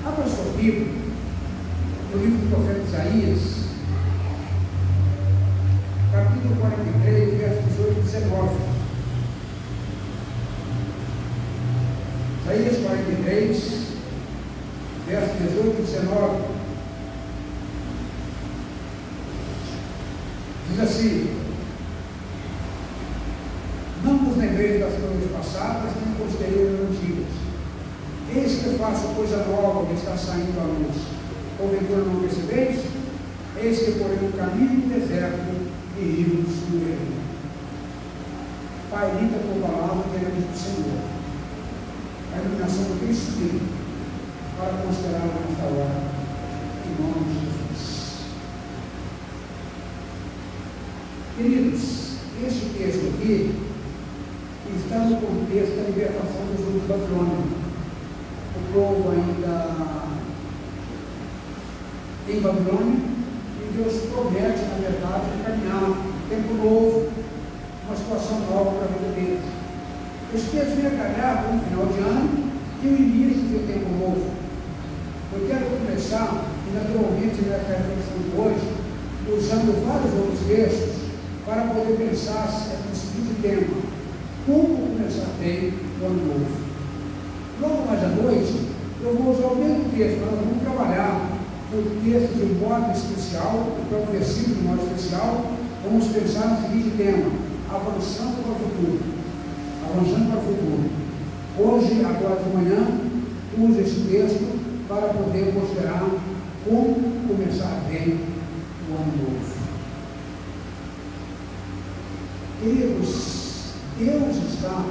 Abra sua Bíblia, no livro do profeta Isaías, capítulo 43, versos 18 e 19. Isaías 43, versos 18 e 19. Diz assim: não vos lembrei das coisas passadas, nem considerei as antigas. Eis que eu faço coisa nova que está saindo à luz. Porventura não percebeis? Eis que porém um caminho no deserto e rios no ermo. Pai, limpa a tua palavra, queremos do Senhor. A iluminação do teu Espírito, para considerar nesta hora, em nome de Jesus. Queridos, este texto aqui está no contexto da libertação dos judeus da Babilônia. O povo ainda em Babilônia, e Deus promete, na verdade, caminhar um tempo novo, uma situação nova para a vida deles. Esse texto vem a calhar com o final de ano e o início de um tempo novo. Eu quero começar, e naturalmente nessa reflexão de hoje, usando vários outros textos para poder pensar no seguinte tema: como começar bem o ano novo. Logo mais à noite, eu vou usar o mesmo texto, mas nós vamos trabalhar o texto de um modo especial, então o versículo de um modo especial. Vamos pensar no seguinte tema: avançando para o futuro. Avançando para o futuro. Hoje, agora de manhã, use esse texto para poder considerar como começar bem o ano novo. Queridos, Deus está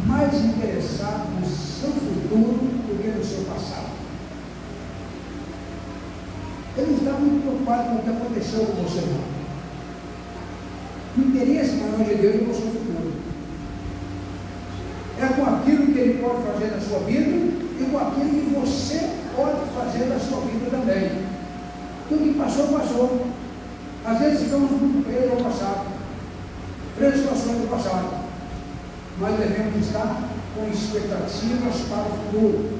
mais interessado no seu futuro do que no seu passado. Ele está muito preocupado com o que aconteceu com você. O interesse maior de Deus é o seu futuro. É com aquilo que Ele pode fazer na sua vida e com aquilo que você pode fazer na sua vida também. Tudo que passou, passou. Às vezes ficamos muito presos ao passado, presos às situações do passado. Mas devemos estar com expectativas para o futuro.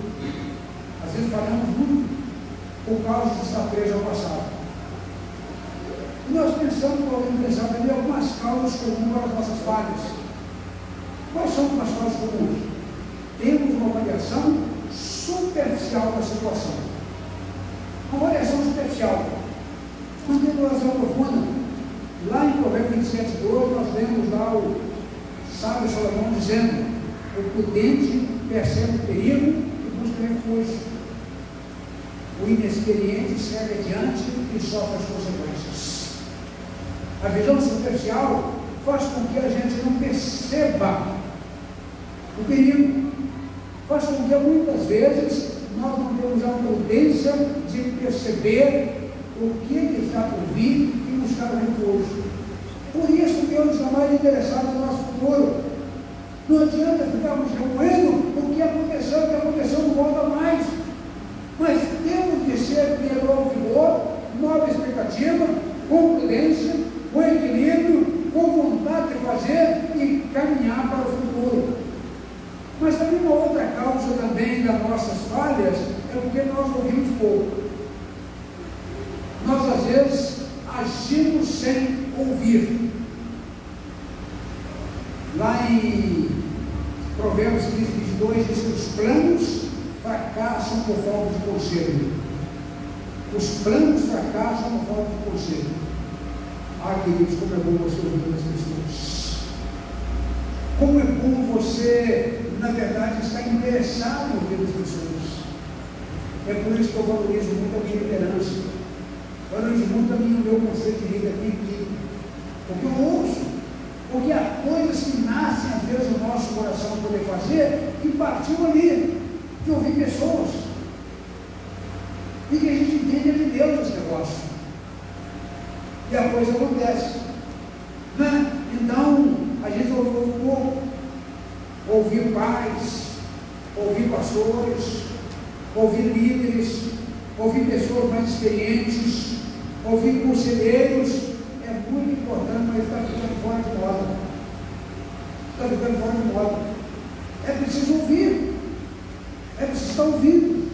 Às vezes falhamos muito por causa de estar preso ao passado. E nós podemos pensar também algumas causas comuns para as nossas falhas. Quais são as causas comuns? Temos uma avaliação superficial da situação. Uma avaliação superficial. Não temos uma avaliação profunda. Lá em Provérbios 27:12, nós vemos lá o sábio Salomão dizendo: o prudente percebe o perigo e busca refúgio. O inexperiente segue adiante e sofre as consequências. A visão superficial faz com que a gente não perceba o perigo. Faz com que muitas vezes nós não temos a prudência de perceber o que está por vir e buscar refúgio. Por isso Deus está mais interessado no nosso futuro. Não adianta ficarmos remoendo o que aconteceu não volta mais. Mas temos de ser de novo vigor, nova expectativa, com prudência, com equilíbrio, com vontade de fazer e caminhar para o futuro. Mas também uma outra causa também das nossas falhas é porque nós ouvimos pouco. Nós às vezes agimos sem ouvir. Lá em Provérbios 22 diz que os planos fracassam por falta de conselho. Os planos fracassam por falta de conselho. Ah, queridos, como é bom você ouvir as pessoas. Como é bom você, na verdade, estar interessado em ouvir as pessoas. É por isso que eu valorizo muito a minha liderança. Valorizo muito o meu conceito de vida aqui. Porque eu ouço. Porque há coisas que nascem às vezes no nosso coração poder fazer e partiu ali de ouvir pessoas. E que a gente entende de Deus esse negócio. E a coisa acontece. Né? Então, a gente ouviu pouco. Ouvir pais, ouvir pastores, ouvir líderes, ouvir pessoas mais experientes, ouvir conselheiros. É muito importante, mas está ficando fora de moda. Está ficando fora de moda. É preciso ouvir. É preciso estar ouvindo.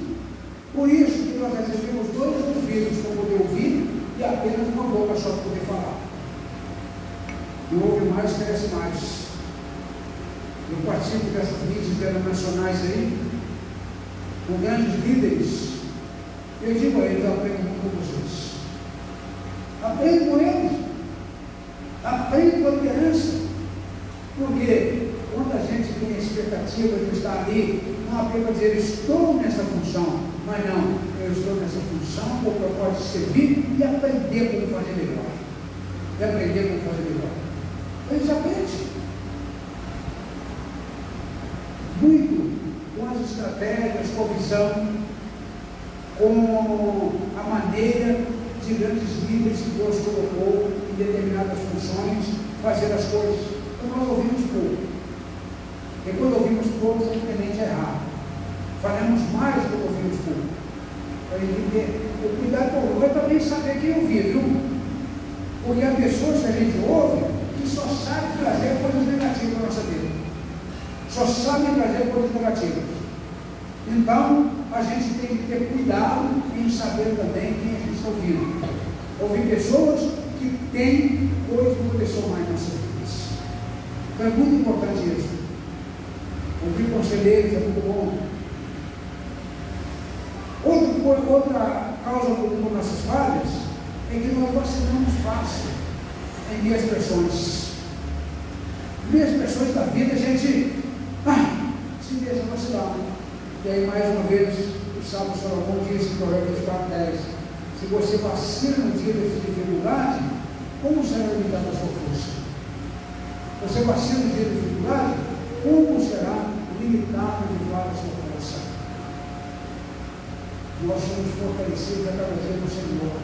Por isso que nós recebemos 2 ouvidos para poder ouvir e apenas uma boca só para poder falar. E ouve mais, cresce mais. Eu participo dessas mídias internacionais aí, com grandes líderes. Eu digo a eles: aprendo muito com vocês. Aprendo com eles. Aprendo com a liderança. Porque quando a gente tem a expectativa de estar ali, não apenas dizer estou nessa função, mas não, eu estou nessa função porque eu posso servir e aprender como fazer melhor. E aprender como fazer melhor. Eles aprendem. Muito com as estratégias, com a visão, com a maneira de grandes líderes que Deus colocou em determinadas funções, fazer as coisas. Então nós ouvimos pouco. E quando ouvimos pouco, simplesmente é errado. Falamos mais do que ouvimos pouco. O cuidado é também saber quem ouvir, viu? Porque há pessoas que a gente ouve que só sabem trazer coisas negativas na nossa vida. Só sabem trazer coisas negativas. Então, a gente tem que ter cuidado em saber também quem a gente está ouvindo. Ouvir pessoas que têm coisas que aconteceu mais nas nossas vidas. Então é muito importante isso. Ouvir conselheiros é muito bom. Outra causa das nossas falhas é que nós vacilamos fácil em minhas pressões. Minhas pressões da vida, a gente se deixa vacilar. E aí, mais uma vez, o Salmo Salomão diz em Provérbios 4:10: se você vacila no dia dessa dificuldade, como será limitado a sua força? Você vacila no dia da dificuldade, como será limitado de fato a sua força? Nós somos fortalecidos a cada dia no Senhor.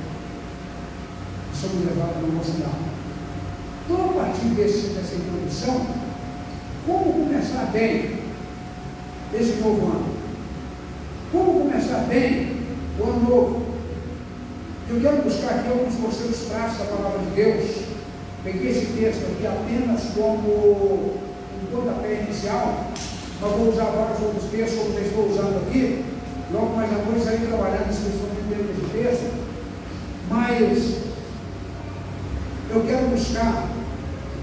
Somos levados no nosso lado. Então, a partir dessa introdução, como começar bem esse novo ano? Como começar bem o ano novo? Eu quero buscar aqui alguns conselhos práticos da palavra de Deus. Peguei esse texto aqui apenas como um pontapé inicial, mas vou usar vários outros textos, como eu estou usando aqui. Logo mais à noite estarei trabalhando especificamente nesse texto, mas eu quero buscar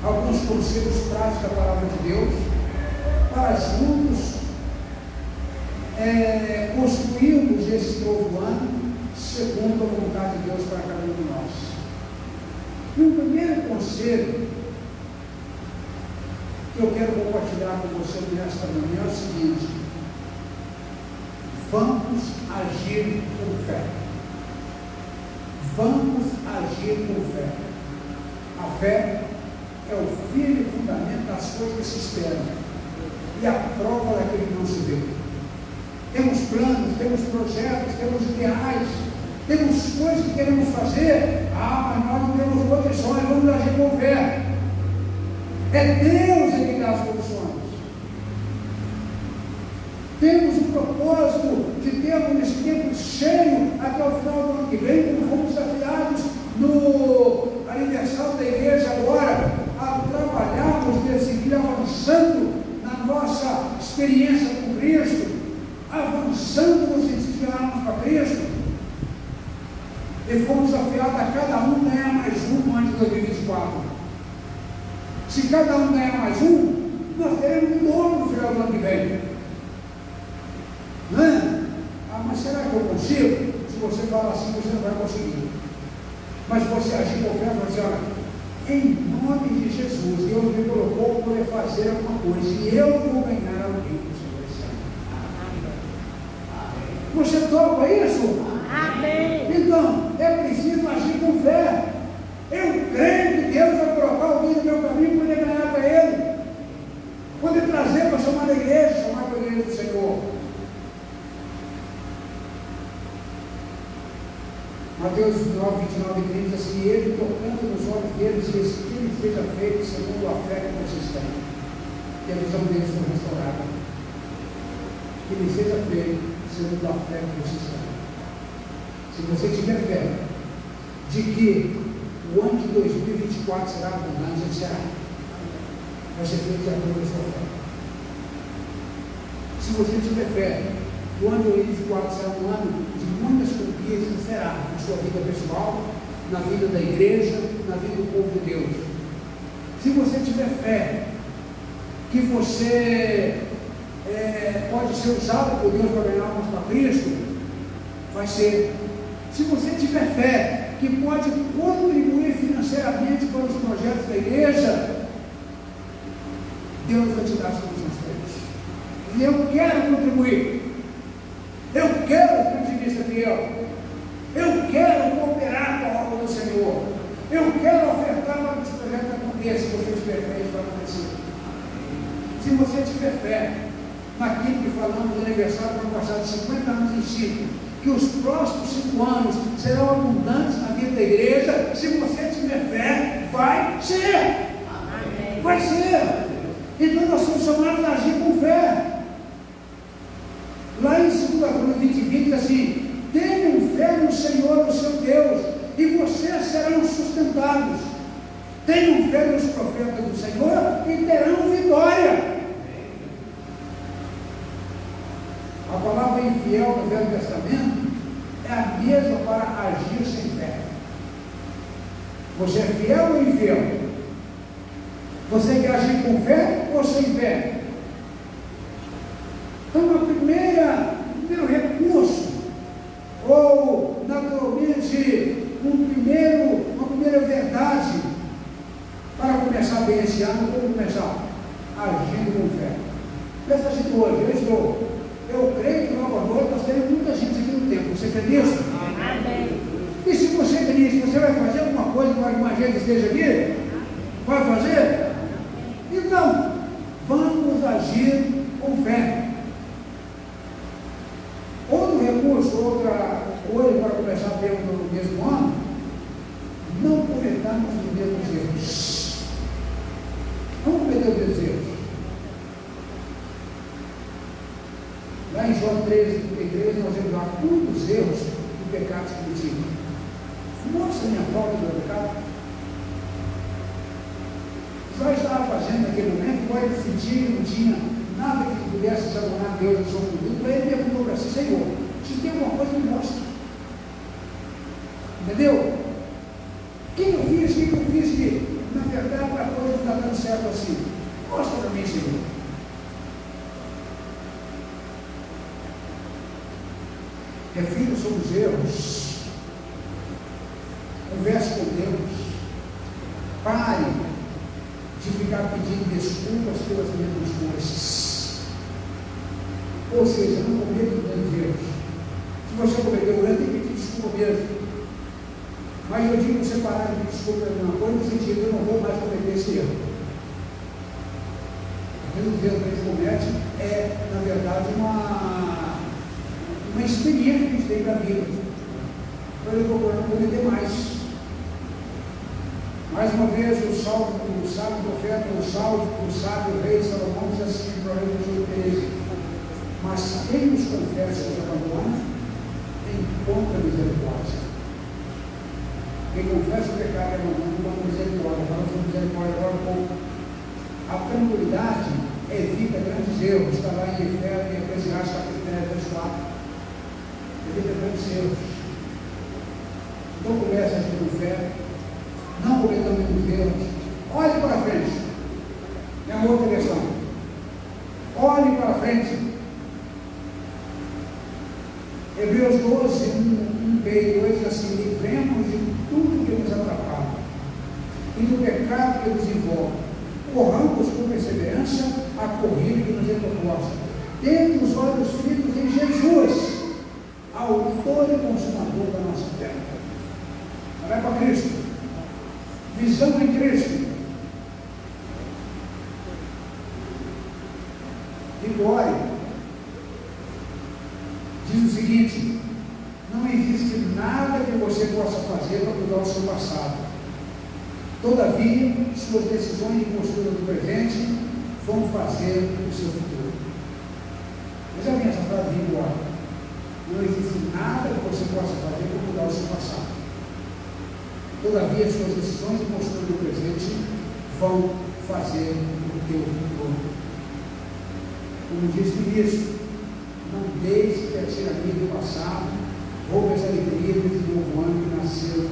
alguns conselhos práticos da palavra de Deus para juntos construirmos esse novo ano segundo a vontade de Deus para cada um de nós. E o primeiro conselho que eu quero compartilhar com você nesta manhã é o seguinte: vamos agir com fé. Vamos agir com fé. A fé é o firme fundamento das coisas que se esperam e a prova daquilo que não se vê. Temos planos, temos projetos, temos ideais, temos coisas que queremos fazer, mas nós não temos condições, vamos agir com fé. É Deus que dá as condições. Temos o propósito de termos esse tempo cheio até o final do ano que vem, como fomos desafiados no aniversário da igreja agora, a trabalharmos, a seguir avançando na nossa experiência com Cristo, avançando no sentido de ganharmos para Cristo, e fomos desafiados a cada um ganhar mais um antes de 2024. Se cada um ganhar mais um, nós teremos um dobro no final do ano que vem. Não é? Mas será que eu consigo? Se você falar assim, você não vai conseguir. Mas você agir com fé, você olha, em nome de Jesus, Deus me colocou para poder fazer alguma coisa, e eu vou ganhar alguém com o Senhor esse ano. Você topa isso? Amém. Então, é preciso agir com fé. Eu creio que Deus vai colocar alguém no meu caminho para poder ganhar para Ele, poder trazer para chamar a igreja, chamar para a igreja do Senhor. Mateus 9, 29 diz assim: ele, tocando nos olhos deles, diz que ele seja feito segundo a fé que vocês têm. E a visão deles foi restaurada. Que ele seja feito segundo a fé que vocês têm. Se você tiver fé de que o ano de 2024 será abundante, ele será. Vai ser feito de acordo com a sua fé. Se você tiver fé O ano de 2024 será um ano de muitas conquistas, será, na sua vida pessoal, na vida da igreja, na vida do povo de Deus. Se você tiver fé, que você pode ser usado por Deus para ganhar almas para Cristo, vai ser. Se você tiver fé, que pode contribuir financeiramente para os projetos da igreja, Deus vai te dar as condições para isso. E eu quero contribuir. Eu quero ser otimista fiel. Eu quero cooperar com a obra do Senhor. Eu quero ofertar para que esse projeto aconteça. Se você tiver fé, isso vai acontecer. Se você tiver fé naquilo que falamos no aniversário do ano passado, 50 anos em ciclo, que os próximos 5 anos serão abundantes na vida da igreja, se você tiver fé, vai ser. Amém. Vai ser. Então nós somos chamados a agir com fé. Lá em 2 Crônicas 20:20 diz assim: tenham fé no Senhor, o seu Deus, e vocês serão sustentados. Tenham fé nos profetas do Senhor e terão vitória. A palavra infiel no Velho Testamento é a mesma para agir sem fé. Você é fiel ou infiel? Você quer agir com fé ou sem fé? Então, o primeiro recurso, ou naturalmente, uma primeira verdade para começar bem esse ano, como começar? Agindo com fé. Presta atenção hoje, eu creio que logo à noite nós teremos muita gente aqui no templo. Você crê nisso? Amém. E se você crê nisso, você vai fazer alguma coisa para que mais gente esteja aqui? Vai fazer? Então, vamos agir com fé. Outro recurso, outra coisa para começar bem no mesmo ano, não cometamos os mesmos erros. Vamos cometer os mesmos erros. Lá em João 13:33, nós vemos lá muitos erros e pecados cometidos. Mostra a minha falta do pecado. Só estava fazendo naquele momento, igual ele sentia que não tinha nada que pudesse desabonar Deus no seu mundo. Para ele perguntou para si: Senhor, se tem alguma coisa, me mostra. Entendeu? O que eu fiz que, na verdade, a coisa não está dando certo assim? Mostra para mim, Senhor. Reflita sobre os erros. Converse com Deus. Pare de ficar pedindo desculpas pelas mesmas coisas. Ou seja, não cometa os mesmos erros. Se você cometeu um erro, tem que pedir desculpa mesmo. Mas eu digo você parar de pedir desculpa pela mesma coisa, no sentido, eu não vou mais cometer esse erro. Porque o erro que a gente comete é, na verdade, uma experiência que a gente tem para a vida. Então eu vou não cometer mais. Mais uma vez, o sábio profeta, o sábio rei Salomão diz assim em Provérbios 13: mas quem nos confessa e abandona, encontra misericórdia. Quem confessa o pecado e abandona, encontra misericórdia. Falamos sobre misericórdia agora um pouco. A tranquilidade evita grandes erros. Está lá em Eclesiastes capítulo 10, verso 4. Evita grandes erros. Então comece a agir com fé. Não cometamos muitos erros. Olhe para frente. É uma outra questão. Olhe para frente. Hebreus 12, 1b, diz assim: livremos de tudo que nos atrapalha e do pecado que nos envolve. Corramos com perseverança a corrida que nos é proposta, tendo os olhos fitos em Jesus, autor e consumador da nossa fé. Olha para Cristo. Visão em Cristo. Vitória. Diz o seguinte: não existe nada que você possa fazer para mudar o seu passado. Todavia, suas decisões e postura do presente vão fazer o seu futuro. Veja bem essa frase de embora. Não existe nada que você possa fazer para mudar o seu passado. Todavia, suas decisões e postura do presente vão fazer o teu futuro. Como disse o início, não deixe refletir a vida do passado, rouba as alegrias desse novo ano que nasceu,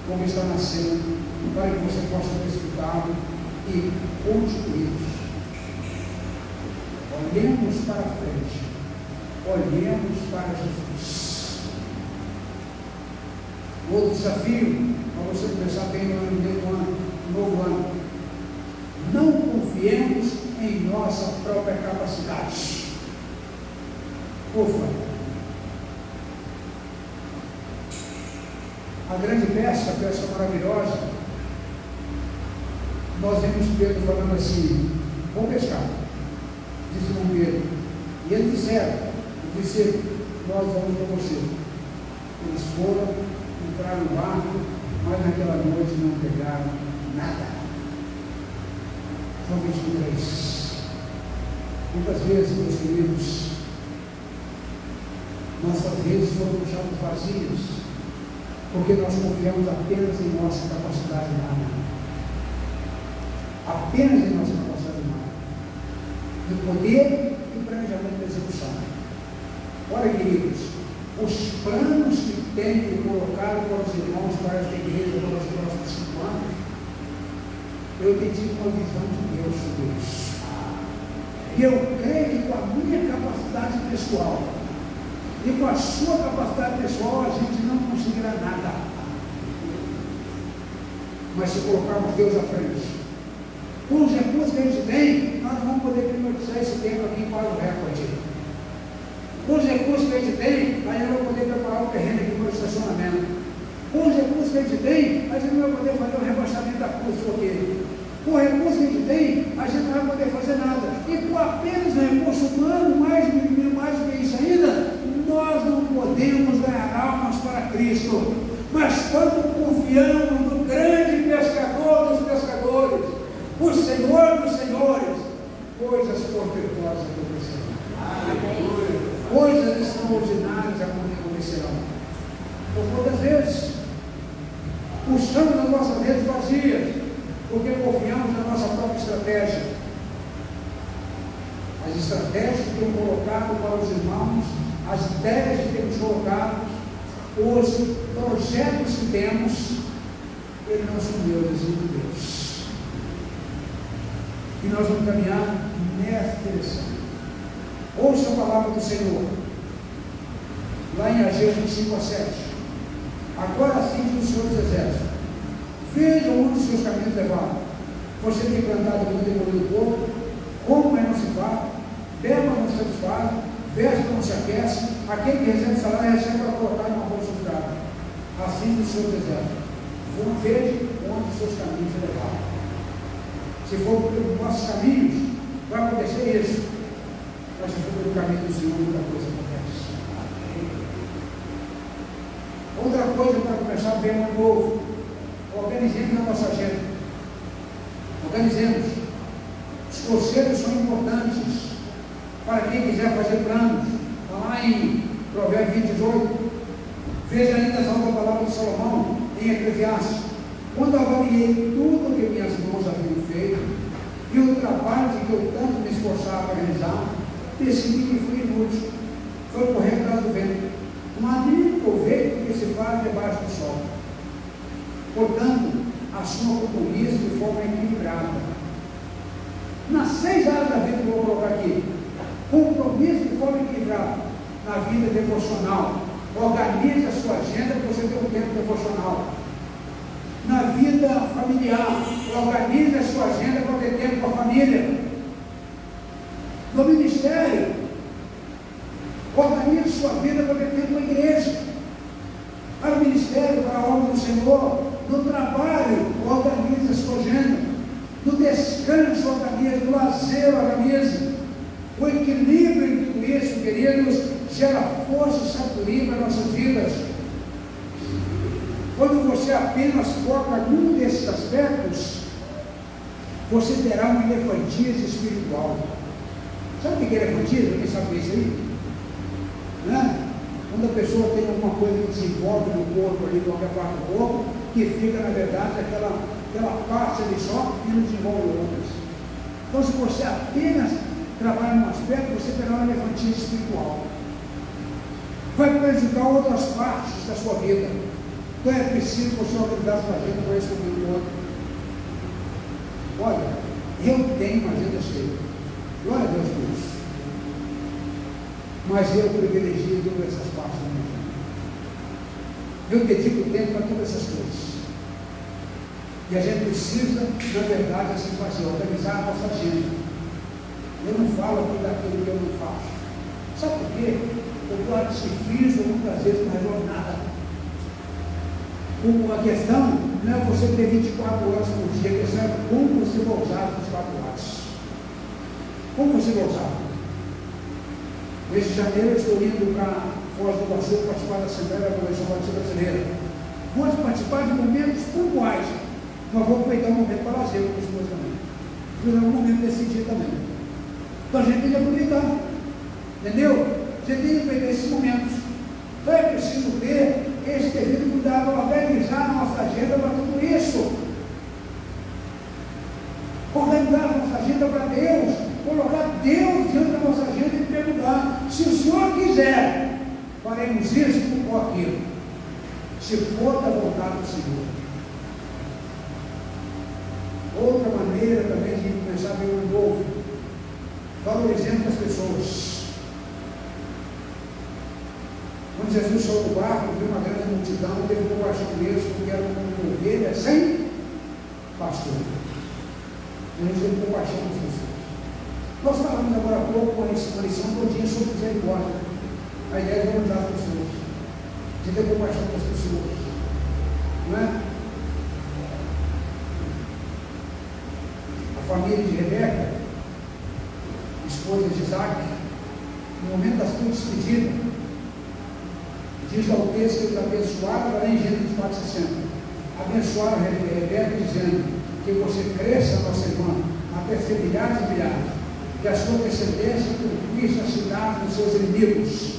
como está nascendo, para que você possa desfrutá-lo e construí-los. Olhemos para frente, olhemos para Jesus. Outro desafio, para você começar bem no novo ano, não confiemos em nossa própria capacidade. Por favor. A grande pesca maravilhosa, nós vemos Pedro falando assim: vamos pescar, disse Simão Pedro. E eles disseram, nós vamos com você. Eles foram, entraram no barco, mas naquela noite não pegaram nada. João 23. Muitas vezes, meus queridos, nossas redes foram deixadas vazias, porque nós confiamos apenas em nossa capacidade humana. Apenas em nossa capacidade humana. De poder e planejamento de execução. Olha, queridos, os planos que tem colocado para os irmãos, para esta igreja, para os próximos 5 anos, eu tenho tido uma visão de Deus sobre isso. E eu creio que com a minha capacidade pessoal, e com a sua capacidade pessoal, a gente não conseguirá nada. Mas se colocarmos Deus à frente, com os recursos que a gente tem, nós não vamos poder privatizar esse tempo aqui para o recorde. Com os recursos que a gente tem, a gente não vai poder preparar o terreno aqui para o estacionamento. Com os recursos que a gente tem, a gente não vai poder fazer o rebaixamento da curva aqui. Com o recurso que a gente tem, a gente não vai poder fazer nada. E com apenas o recurso humano, mais do que isso ainda, nós não podemos ganhar almas para Cristo. Mas quando confiamos no grande pescador dos pescadores, o Senhor dos senhores, coisas portentosas acontecerão. Coisas extraordinárias acontecerão. Por muitas vezes, puxamos as nossas redes vazias, porque confiamos na nossa própria estratégia. As estratégias que temos colocado para os irmãos, as ideias que temos colocado, os projetos que temos, eles não são deuses de Deus. E nós vamos caminhar nessa direção. Ouça a palavra do Senhor, lá em Ageu 25:7. Agora sim diz o Senhor dos Exércitos: vejam onde os seus caminhos levaram. Você tem plantado muito e demolido o povo, como não se fala, beba não se satisfaz, veste não se aquece, aquele que recebe salário recebe para colocar numa bolsa de prata. Assim diz o Senhor dos Exércitos: vão ver onde os seus caminhos levaram. Se for pelos nossos caminhos, vai acontecer isso. Mas se for pelo caminho do Senhor, muita coisa acontece. Outra coisa para começar bem no novo: organizemos a nossa agenda. Organizemos. Os conselhos são importantes para quem quiser fazer planos. Está lá em Provérbios 28. Veja ainda essa outra palavra de Salomão em Eclesiastes: quando avaliei tudo o que minhas mãos haviam feito e o trabalho de que eu tanto me esforçava para realizar, decidi que fui inútil, foi correr atrás do vento. Não há nem proveito que se faz debaixo do sol. Portanto, assuma compromisso de forma equilibrada. Nas 6 áreas da vida que eu vou colocar aqui: compromisso de forma equilibrada na vida devocional. Organize a sua agenda para você ter um tempo devocional. Na vida familiar, organize a sua agenda para ter tempo com a família. No ministério, organize sua vida para ter tempo com a igreja. Para o ministério, para a obra do Senhor. No trabalho, organize a sua agenda. No descanso, organize. No lazer, organize. O equilíbrio em tudo isso, queridos, gera força e sabedoria para nossas vidas. Quando você apenas foca num desses aspectos, você terá uma elefantismo espiritual. Sabe o que é elefantismo? Quem sabe isso aí? Né? Quando a pessoa tem alguma coisa que desenvolve no corpo, ali, qualquer parte do corpo, que fica, na verdade, aquela parte ali só e não desenvolve outras. Então, se você apenas trabalha num aspecto, você terá um elefantismo espiritual. vai prejudicar outras partes da sua vida. Então é preciso você organizar sua agenda com esse e o outro. Olha, eu tenho uma agenda cheia. Glória a Deus por isso. Mas eu privilegio todas essas partes da minha vida. Eu dedico tempo para todas essas coisas. E a gente precisa, na verdade, assim fazer, organizar a nossa agenda. Eu não falo aqui daquilo que eu não faço. Sabe por quê? Porque o artifício muitas vezes não resolve nada. A questão não é você ter 24 horas por dia, a questão é como você vai usar as 24 horas. Como você vai usar? Neste janeiro eu estou indo para Foz do Iguaçu participar da Assembleia da Convenção Batista Brasileira. Vou participar de momentos pontuais, mas vou aproveitar um momento para lazer com as pessoas também. Vou dar um momento desse dia também. Então a gente tem que aproveitar. Entendeu? A gente tem que aproveitar esses momentos. Então é preciso ter esse devido cuidado, organizar a nossa agenda para tudo isso. Organizar a nossa agenda para Deus, colocar Deus diante da nossa agenda em primeiro lugar. Se o Senhor quiser, faremos isso ou aquilo. Se for da vontade do Senhor. Outra maneira também de começar a ver o novo, valorizando as pessoas. Quando Jesus saiu do barco, viu uma grande multidão, teve compaixão deles, porque era uma ovelha sem pastor. Jesus teve compaixão das pessoas. Nós falamos agora há pouco uma lição todinha sobre misericórdia. A ideia é valorizar as pessoas, de ter compaixão das pessoas. Não é? A família de Rebeca, esposa de Isaac, no momento da sua despedida, diz ao texto que eles abençoaram, lá em Gênesis 4,60. Abençoaram Rebeca dizendo que você cresça, nossa irmã, até ser milhares e milhares, que a sua descendência conquiste a cidade dos seus inimigos.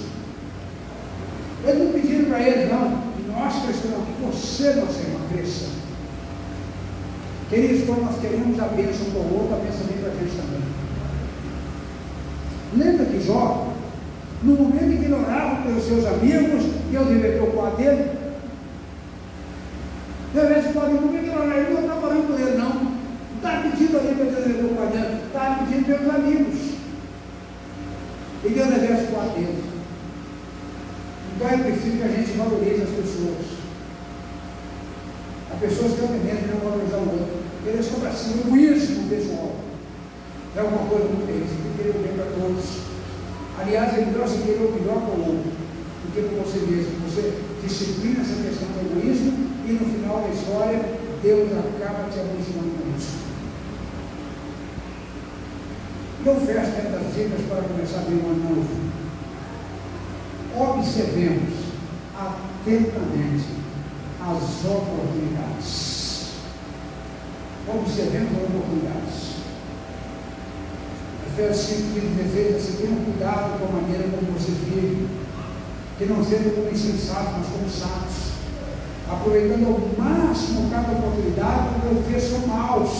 Eles não pediram para ele, não, e nós crescemos, que você, nossa irmã, cresça. Queridos, quando nós queremos a bênção do outro, a bênção vem para a gente também. Lembra que Jó, no momento em que ele orava pelos seus amigos, Deus reverteu o quadro dele? Deus no momento em que ele orava, ele não estava orando por ele, não. Não estava pedindo ali para Deus reverter o quadro dele, estava pedindo pelos amigos. E Deus reverte o quadro dele. Então é preciso que a gente valorize as pessoas. As pessoas que têm tendência a não valorizar o outro. Querer só para cima, egoísmo pessoal. É uma coisa muito terrível, tem que querer o bem para todos. Aliás, é melhor você querer o melhor para o outro do que para você mesmo. Você disciplina essa questão do egoísmo e no final da história, Deus acaba te abençoando com isso. E eu fecho dentro das dicas para começar bem o ano novo. Observemos atentamente as oportunidades. Observemos as oportunidades. Efésios 5:16, assim, tenham cuidado com a maneira como vocês vivem, que não sejam como insensatos, mas como sábios, aproveitando ao máximo cada oportunidade, porque os dias são maus,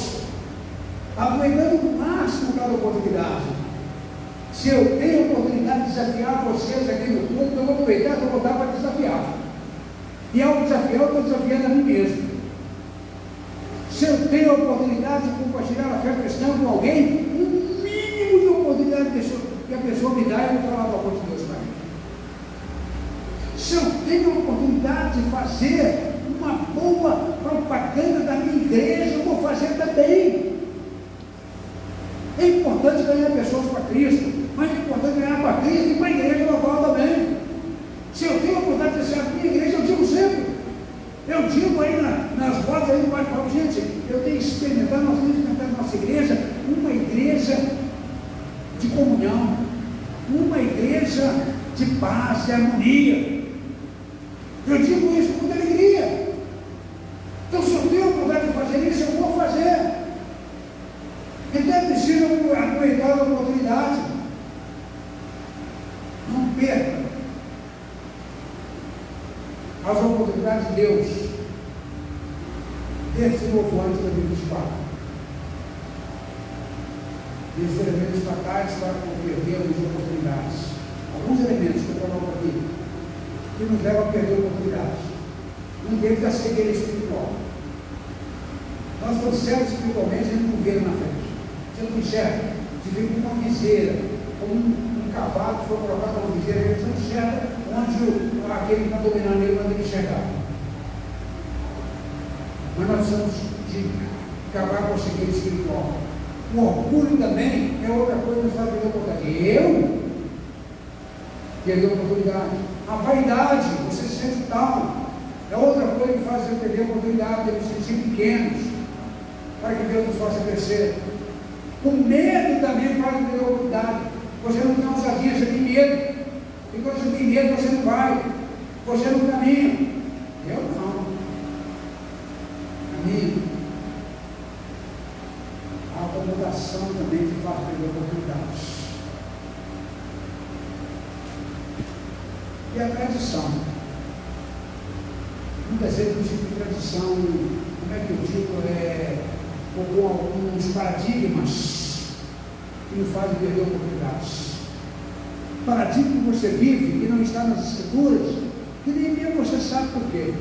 aproveitando ao máximo cada oportunidade. Se eu tenho a oportunidade de desafiar vocês aqui no culto, eu vou aproveitar e vou voltar para desafiar. E ao desafiar, eu estou desafiando a mim mesmo. Se eu tenho a oportunidade de compartilhar a fé cristã com alguém, o mínimo de oportunidade que a pessoa me dá, eu vou falar do amor de Deus para mim. Se eu tenho a oportunidade de fazer uma boa propaganda da minha igreja, eu vou fazer também. É importante ganhar pessoas para Cristo, mas é importante ganhar para Cristo e para a igreja local também. Se eu tenho a oportunidade de ser a minha igreja, eu digo sempre. Eu digo aí nas rodas aí do bate-papo, gente, eu tenho experimentado, nós temos experimentado na nossa igreja, uma igreja de comunhão, uma igreja de paz, de harmonia. Eu digo isso com muita alegria. Então, se eu tenho a oportunidade de fazer isso, eu vou fazer. Então é preciso aproveitar a oportunidade. Não perca as oportunidades de Deus desse novo ano de 2024. E os elementos fatais para convertermos em oportunidades. Alguns elementos que eu coloco aqui. que nos leva a perder oportunidades. Um deles é a cegueira espiritual. Nós, quando cegos espiritualmente, a gente não vê na frente. Você não enxerga. Você vê como uma viseira, como um cavalo que foi colocado numa viseira, você não enxerga onde aquele que está dominando ele manda ele enxergar. Mas nós precisamos de acabar com a cegueira espiritual. O orgulho também é outra coisa que nos faz perder a oportunidade. Eu perder a oportunidade. A vaidade, você se sente tal, é outra coisa que faz você perder a oportunidade de nos sentir pequenos, para que Deus nos faça crescer. O medo também faz perder a oportunidade. Você não tem ousadia, você tem medo. E quando você tem medo, você não vai. Você não caminha. Eu não. Amigo, a acomodação também te faz perder oportunidades. E a tradição. Muitas vezes um tipo de tradição, como é que eu digo, com alguns paradigmas que nos fazem perder oportunidades. Paradigma que você vive, que não está nas escrituras, que nem mesmo você sabe por quê.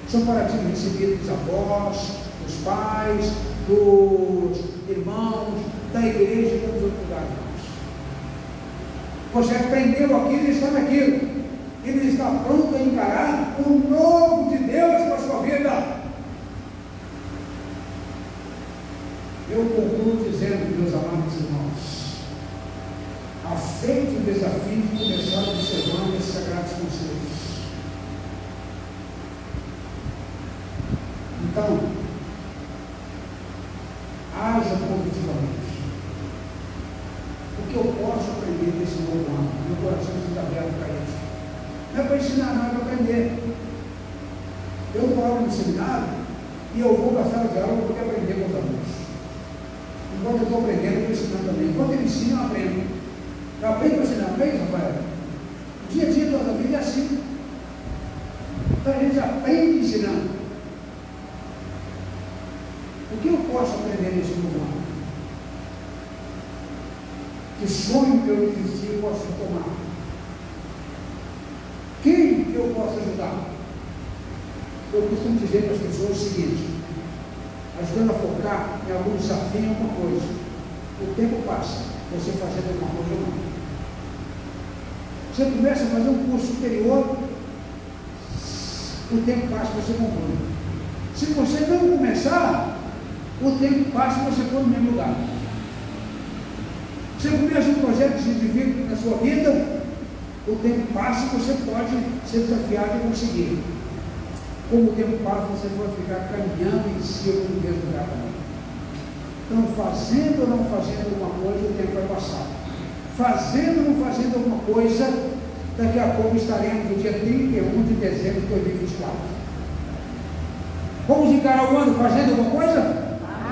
São paradigmas recebidos dos avós, dos pais, dos irmãos, da igreja e dos outros lugares. Você aprendeu aquilo e está naquilo. Ele está pronto a encarar o novo de Deus para a sua vida. Eu concluo dizendo, meus amados irmãos, aceite o desafio de começar observando esses sagrados conceitos. Então, haja positivamente. O que eu posso aprender desse novo ano? Meu coração está aberto para isso. Não é para ensinar, não é para aprender. Eu dou aula no seminário e eu vou passar de aula porque aprender com os alunos. Enquanto eu estou aprendendo, eu estou ensinando também. Enquanto ele ensina, eu aprendo. Eu aprendo para ensinar, aprende, Rafael? O dia a dia da nossa vida é assim. Então a gente aprende ensinando. O que eu posso aprender nesse novo ano? Que sonho que eu existi eu posso tomar? Quem que eu posso ajudar? Eu costumo dizer para as pessoas o seguinte, ajudando a focar em algum desafio, em alguma coisa. O tempo passa, você fazendo alguma coisa ou não. Você começa a fazer um curso superior, o tempo passa, você conclui. Se você não começar, o tempo passa e você for no mesmo lugar. Você começa um projeto científico na sua vida, o tempo passa e você pode ser desafiado e conseguir. Como o tempo passa, você pode ficar caminhando em cima do mesmo lugar também. Então, fazendo ou não fazendo alguma coisa, o tempo vai passar. Fazendo ou não fazendo alguma coisa, daqui a pouco estaremos no dia 31 de dezembro de 2024. Vamos encarar o ano fazendo alguma coisa?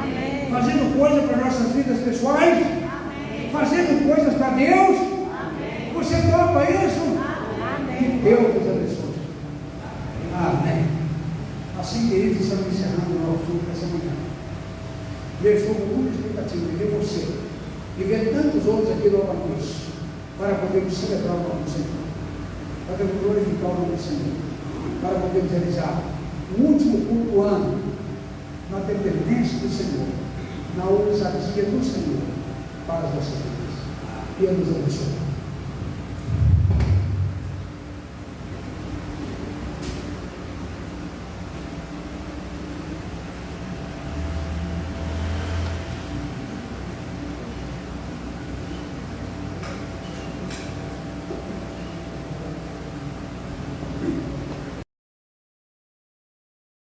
Amém. Fazendo coisa para nossas vidas pessoais? Amém. Fazendo coisas para Deus? Amém. Você topa isso? Amém. Que Deus nos abençoe. Amém. Assim, queridos, estamos encerrando o nosso culto dessa manhã. Eu estou com muita expectativa de ver você e ver tantos outros aqui logo à noite, para podermos celebrar o nome do Senhor, para podermos glorificar o nome do Senhor, para podermos realizar o último culto do ano na dependência do Senhor, na ousadia do Senhor para as nossas vidas. Que Deus nos abençoe.